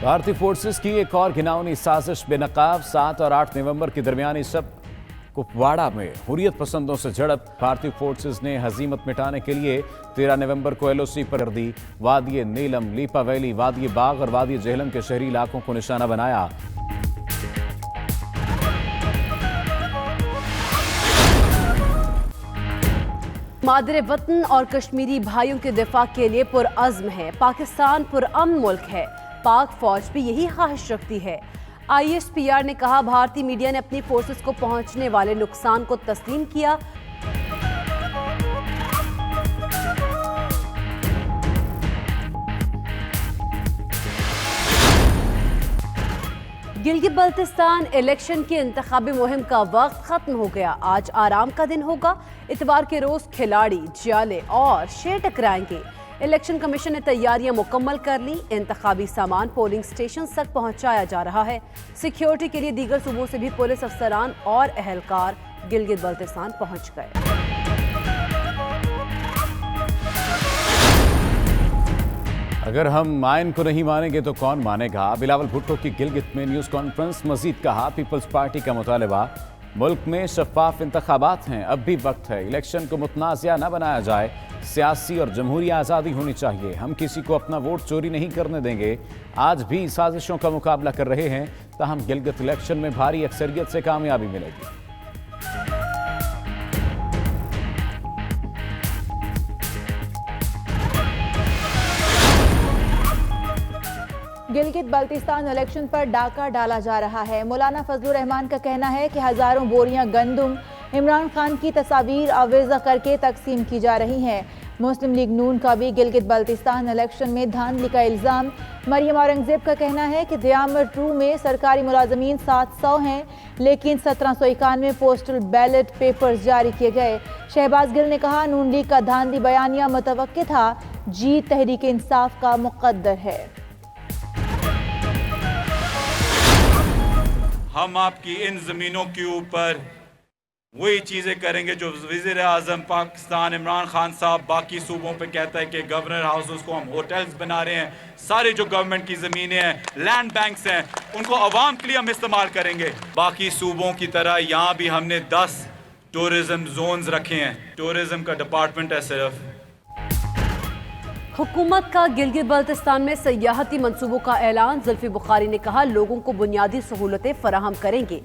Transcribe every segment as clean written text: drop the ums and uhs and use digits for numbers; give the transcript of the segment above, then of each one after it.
भारतीय फोर्सेस की एक और घिनौनी साजिश बेनकाब 7 और 8 नवंबर के दरमियानी शब कुपवाड़ा में हुर्रियत पसंदों से झड़प। भारतीय फोर्सेस ने हजीमत मिटाने के लिए 13 नवंबर को एलओसी पर कर दी। वादी नीलम, लीपा वैली, वादी बाग और वादी जेहलम के शहरी इलाकों को निशाना बनाया। मादरे वतन और कश्मीरी भाइयों के दिफा के लिए पुरअज़्म है। पाकिस्तान पुरअमन मुल्क है। पाक फौज भी यही ख्वाहिश रखती है। ISPR ने कहा, भारतीय मीडिया ने अपनी फोर्सेस को पहुंचने वाले नुकसान को तस्लीम किया। गिलगित बल्तिस्तान इलेक्शन की इंतखाबी मुहिम का वक्त खत्म हो गया। आज आराम का दिन होगा। इतवार के रोज खिलाड़ी, जियाले और शेर टकराएंगे। इलेक्शन कमीशन ने तैयारियां मुकम्मल कर ली। इंतखाबी सामान पोलिंग स्टेशन तक पहुंचाया जा रहा है। सिक्योरिटी के लिए दीगर सूबों से भी पुलिस अफसरान और अहलकार गिलगित बल्तिस्तान पहुंच गए। अगर हम आइन को नहीं मानेंगे तो कौन मानेगा? बिलावल भुट्टो की गिलगित में न्यूज़ कॉन्फ्रेंस। मजीद कहा, पीपल्स पार्टी का मुतालबा, मुल्क में शफाफ इंतखाबात हैं, अब भी वक्त है। इलेक्शन को मुतनाज़िया न बनाया जाए। सियासी और जमहूरी आज़ादी होनी चाहिए। हम किसी को अपना वोट चोरी नहीं करने देंगे। आज भी साजिशों का मुकाबला कर रहे हैं, ताहम गिलगित इलेक्शन में भारी अक्सरियत से कामयाबी मिलेगी। गिलगित बल्तिस्तान इलेक्शन पर डाका डाला जा रहा है। मौलाना फजलुर रहमान का कहना है कि हजारों बोरियां गंदुम इमरान खान की तस्वीर आवेजा करके तकसीम की जा रही हैं। मुस्लिम लीग नून का भी गिलगित बल्तिस्तान इलेक्शन में धांधली का इल्ज़ाम। मरियम औरंगजेब का कहना है कि दियामर 2 में सरकारी मुलाजमीन 700 हैं, लेकिन 1791 पोस्टल बैलेट पेपर्स जारी किए गए। शहबाज गिल ने कहा, नून लीग का धांधली बयानिया मुतवक्किल था, जीत तहरीक इंसाफ का मुक़द्दर है। हम आपकी इन ज़मीनों के ऊपर वही चीज़ें करेंगे जो वज़ीर आज़म पाकिस्तान इमरान खान साहब बाकी सूबों पे कहता है कि गवर्नर हाउसेस को हम होटल्स बना रहे हैं। सारे जो गवर्नमेंट की ज़मीनें हैं, लैंड बैंक्स हैं, उनको अवाम के लिए हम इस्तेमाल करेंगे। बाकी सूबों की तरह यहाँ भी हमने 10 टूरिज़म जोन्स रखे हैं। टूरिज़म का डिपार्टमेंट है सिर्फ। हुकूमत का गिलगित बल्तिस्तान में सयाहती मंसूबों का ऐलान। जुल्फी बुखारी ने कहा, लोगों को बुनियादी सहूलतें फराहम करेंगे।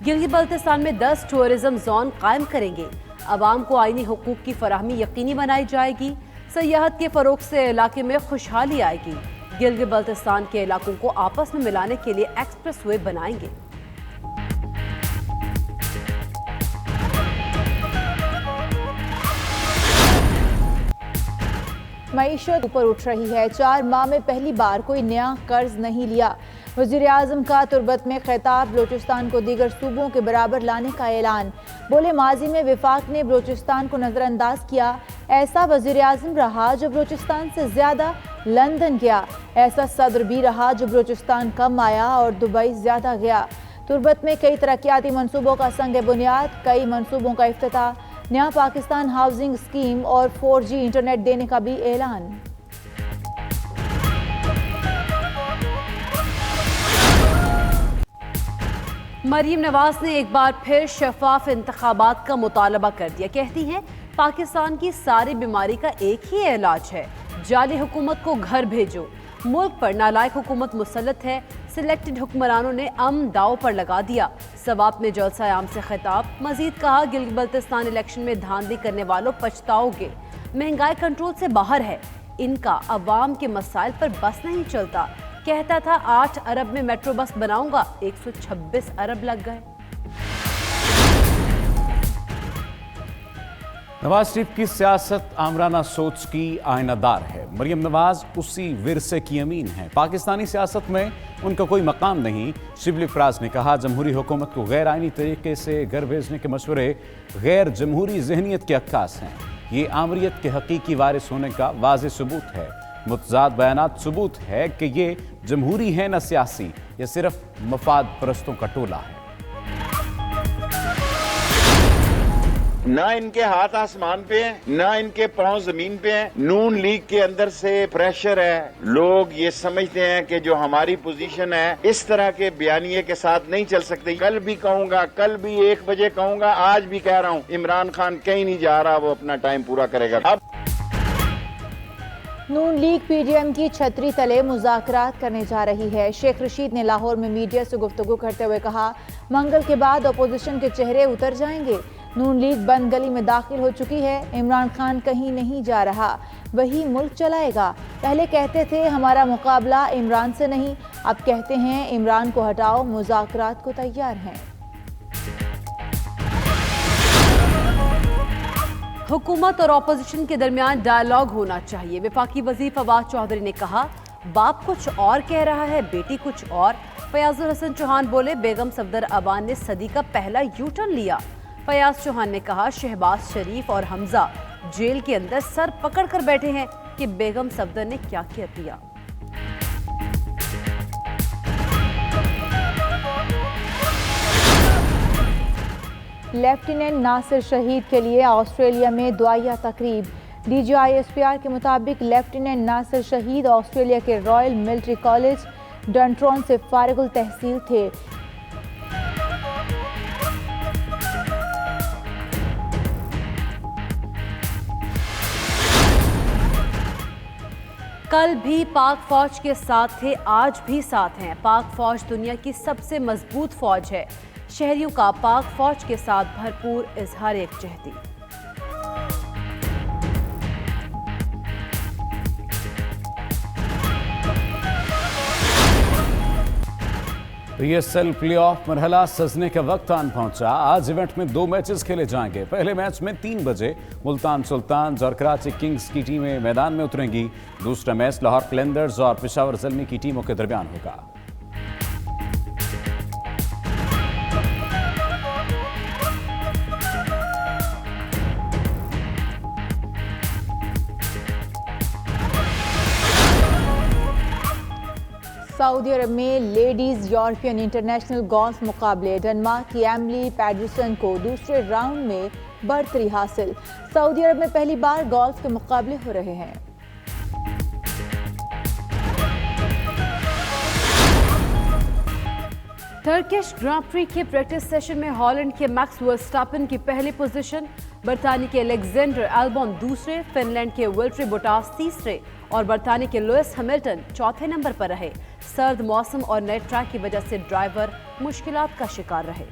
गिलगित बल्तिस्तान में 10 टूरिज्म जोन कायम करेंगे। अवाम को आईनी हुकूक की फराहमी यकीनी बनाई जाएगी। सयाहत के फरोग से इलाके में खुशहाली आएगी। गिलगित बल्तिस्तान के इलाकों को आपस में मिलाने के लिए एक्सप्रेस वे बनाएंगे। मईशत ऊपर उठ रही है। 4 माह में पहली बार कोई नया कर्ज नहीं लिया। वज़ीर आज़म का तुर्बत में खिताब। बलूचिस्तान को दीगर सूबों के बराबर लाने का ऐलान। बोले, माजी में विफाक ने बलूचिस्तान को नज़रअंदाज किया। ऐसा वज़ीर आज़म रहा जो बलूचिस्तान से ज़्यादा लंदन गया। ऐसा सदर भी रहा जो बलूचिस्तान कम आया और दुबई ज़्यादा गया। तुर्बत में कई तरक्याती मनसूबों का संग बुनियाद, कई मनसूबों का इफ्तिताह, नया पाकिस्तान हाउसिंग स्कीम और 4G इंटरनेट देने का भी ऐलान। मरीम नवाज ने एक बार फिर शफाफ इंतखाबात का मुतालबा कर दिया। कहती हैं, पाकिस्तान की सारी बीमारी का एक ही इलाज है, जाली हुकूमत को घर भेजो। मुल्क पर नालायक हुकूमत मुसल्लत है। सिलेक्टेड हुक्मरानों ने दाव पर लगा दिया। सवाब में जलसा आम से खिताब। मजीद कहा, गिलगित बल्तिस्तान इलेक्शन में धांधली करने वालों पछताओगे। महंगाई कंट्रोल से बाहर है। इनका अवाम के मसाइल पर बस नहीं चलता। कहता था 8 अरब में मेट्रो बस बनाऊंगा, 126 अरब लग गए। नवाज शरीफ की सियासत आमराना सोच की आयनादार है। मरियम नवाज उसी विरसे की अमीन है। पाकिस्तानी सियासत में उनका कोई मकाम नहीं। शिबली फराज ने कहा, जमहूरी हुकूमत को गैर आइनी तरीके से घर भेजने के मशवरे गैर जमहूरी जहनीत के अक्कास हैं। ये आमरीत के हकीकी वारिस होने का वाज़ेह सबूत है। मुतज़ाद बयानात सबूत है कि ये जमहूरी है न सियासी। ये सिर्फ मफाद परस्तों का टोला है। ना इनके हाथ आसमान पे हैं, ना इनके पांव जमीन पे हैं। नून लीग के अंदर से प्रेशर है। लोग ये समझते हैं कि जो हमारी पोजीशन है इस तरह के बयानिए के साथ नहीं चल सकते। कल भी कहूंगा, कल भी 1 बजे कहूंगा, आज भी कह रहा हूं, इमरान खान कहीं नहीं जा रहा, वो अपना टाइम पूरा करेगा। अब नून लीग पीडीएम की छतरी तले मुज़ाकरात करने जा रही है। शेख रशीद ने लाहौर में मीडिया से गुफ्तगू करते हुए कहा, मंगल के बाद अपोजिशन के चेहरे उतर जाएंगे। नून लीग बंद गली में दाखिल हो चुकी है। इमरान खान कहीं नहीं जा रहा, वही मुल्क चलाएगा। पहले कहते थे हमारा मुकाबला इमरान से नहीं, अब कहते हैं इमरान को हटाओ, मुज़ाकरात को तैयार हैं। हुकूमत और ऑपोजिशन के दरमियान डायलॉग होना चाहिए। वफाकी वज़ीर फवाद चौधरी ने कहा, बाप कुछ और कह रहा है, बेटी कुछ और। फयाजुल हसन चौहान बोले, बेगम सफदर अबान ने सदी का पहला यू टर्न लिया। फयाज चौहान ने कहा, शहबाज शरीफ और हमजा जेल के अंदर सर पकड़ कर बैठे हैं कि बेगम सफदर ने क्या किया। लेफ्टिनेंट नासिर शहीद के लिए ऑस्ट्रेलिया में दुआया तकरीब। DGISPR के मुताबिक लेफ्टिनेंट नासिर शहीद ऑस्ट्रेलिया के रॉयल मिलिट्री कॉलेज डंट्रॉन से फारिगुल तहसील थे। कल भी पाक फौज के साथ थे, आज भी साथ हैं। पाक फौज दुनिया की सबसे मजबूत फौज है। शहरियों का पाक फौज के साथ भरपूर इजहार यकजहती। PSL प्लेऑफ मरहला सजने का वक्त आन पहुंचा। आज इवेंट में 2 मैचेस खेले जाएंगे। पहले मैच में 3 बजे मुल्तान सुल्तान्स और कराची किंग्स की टीमें मैदान में उतरेंगी। दूसरा मैच लाहौर कलंदर्स और पेशावर ज़ल्मी की टीमों के दरमियान होगा। सऊदी अरब में लेडीज यूरोपियन इंटरनेशनल गोल्फ मुकाबले। डेनमार्क की एमिली पैडरसन को दूसरे राउंड में बढ़तरी हासिल। सऊदी अरब में पहली बार गोल्फ के मुकाबले हो रहे हैं। टर्किश ग्रां प्री के प्रैक्टिस सेशन में हॉलैंड के मैक्स वर्स्टापेन की पहली पोजीशन, बरतानिया के अलेक्जेंडर एल्बॉन दूसरे, फिनलैंड के वल्टरी बोटास तीसरे और बरतानिया के लुइस हैमिल्टन चौथे नंबर पर रहे। सर्द मौसम और नए ट्रैक की वजह से ड्राइवर मुश्किलात का शिकार रहे।